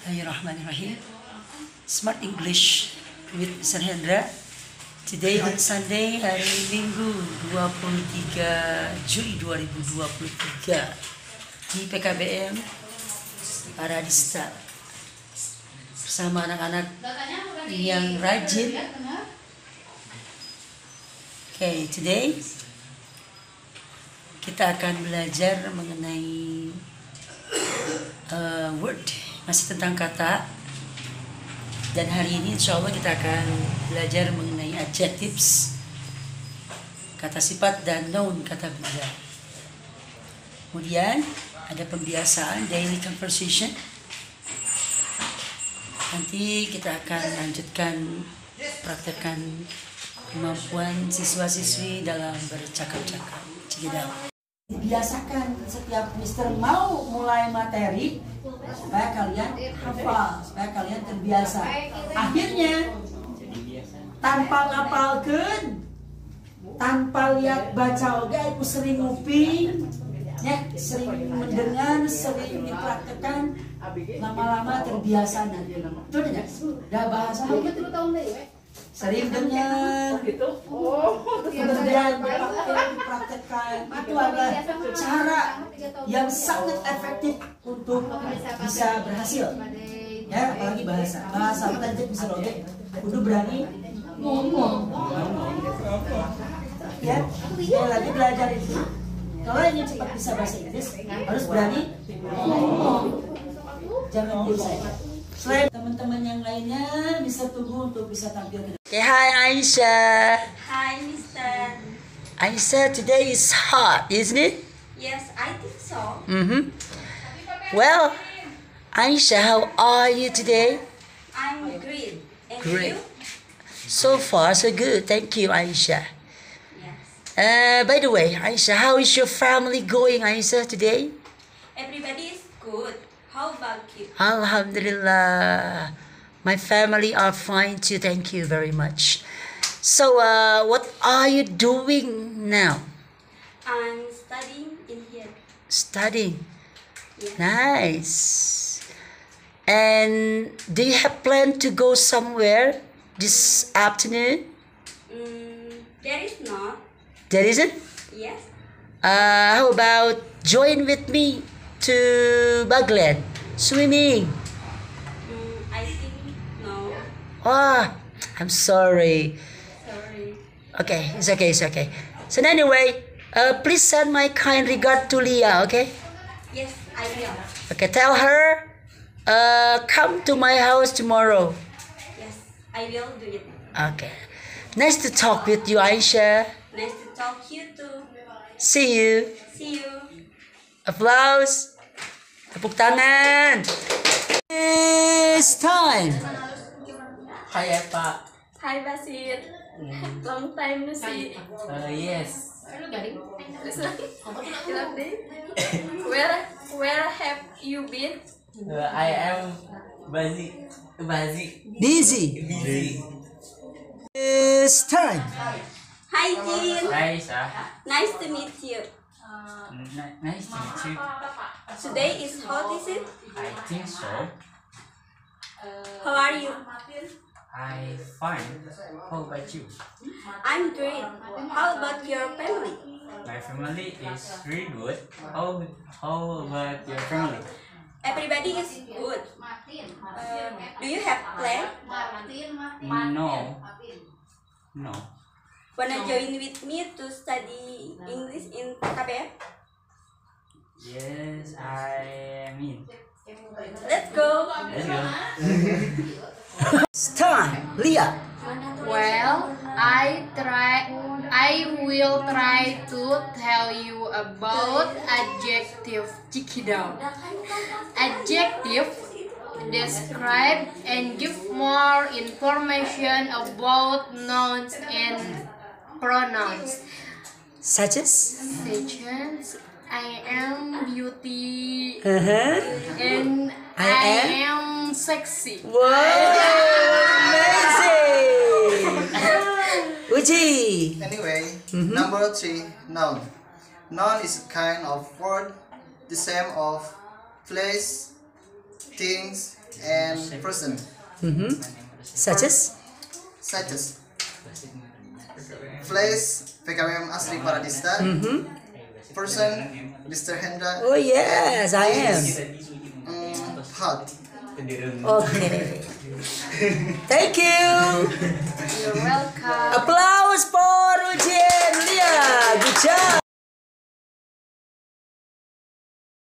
Bismillahirrahmanirrahim. Smart English with Mr Hendra. Today on Sunday, hari Minggu 23 Juli 2023 di PKBM Paradista bersama anak-anak yang rajin. Okay, today kita akan belajar mengenai word, masih tentang kata, dan hari ini insya Allah kita akan belajar mengenai adjectives, kata sifat, dan noun, kata benda. Kemudian ada pembiasaan, daily conversation. Nanti kita akan lanjutkan praktekkan kemampuan siswa-siswi dalam bercakap-cakap. Cekidot. Dibiasakan setiap Mister mau mulai materi supaya kalian hafal, supaya kalian terbiasa. Akhirnya tanpa ngapalkeun, tanpa lihat baca oge, aku sering nguping, ya, sering mendengar, sering dipraktekkan, lama-lama terbiasa nanti. Itu aja. Dah bahasa sering dengar, kemudian dipraktekkan. Itu adalah cara yang sangat efektif untuk bisa berhasil. Ya, apalagi bahasa. Bahasa apa tadi bisa loge, kudu berani ngomong. Ya, sekali lagi belajar itu. Kalau ingin cepat bisa bahasa Inggris, harus berani ngomong. Jangan diam saja. Selain teman-teman yang lainnya bisa tunggu untuk bisa tampil ke depan. Okay, hi Aisyah. Hi, Mister. Aisyah, today is hot, isn't it? Yes, I think so. Well, Aisyah, how are you today? I'm great. And Great. you? So far, so good. Thank you, Aisyah. Yes. By the way, Aisyah, how is your family going, Aisyah, today? Everybody is good. How about you? Alhamdulillah. My family are fine too. Thank you very much. So, what are you doing now? I'm studying in here. Studying. Yes. Nice. And do you have plan to go somewhere this afternoon? There is not. There isn't? Yes. How about join with me to Bagland swimming? I think no. Ah, I'm sorry. Sorry. Okay, it's okay, it's okay. So anyway, please send my kind regard to Leah, okay? Yes, I will. Okay, tell her, come to my house tomorrow. Yes, I will do it. Okay. Nice to talk with you, Aisyah. Nice to talk to you too. See you. See you. Applause. Tepuk tangan. It's time. Hi, Pak. Hi, Basit. Long time no see. Yes. Where have you been? I am Busy. It's time. Hi, Jin. Hi, Sah. Nice to meet you. Nice to meet you. Today is hot, is it? I think so. How are you? I fine. How about you? I'm great. How about your family? My family is really good. How about your family? Everybody is good. Do you have plan? No. Wanna join with me to study English in PKBM? Yes, I mean. Let's go. Let's go. It's time. Leah. Well, I will try to tell you about adjective. Cekidot. Adjective describe and give more information about nouns and pronouns. Such as? Such as I am beauty Uh-huh. and I I am sexy. Wow, amazing. Uji. Anyway, number 3, noun. Noun is a kind of word, the same of place, things, and person. Such as? Place PKBM ASRI Paradista. Person Mr Hendra. Oh yes, I am. Hot. Okay. Thank you. You're welcome.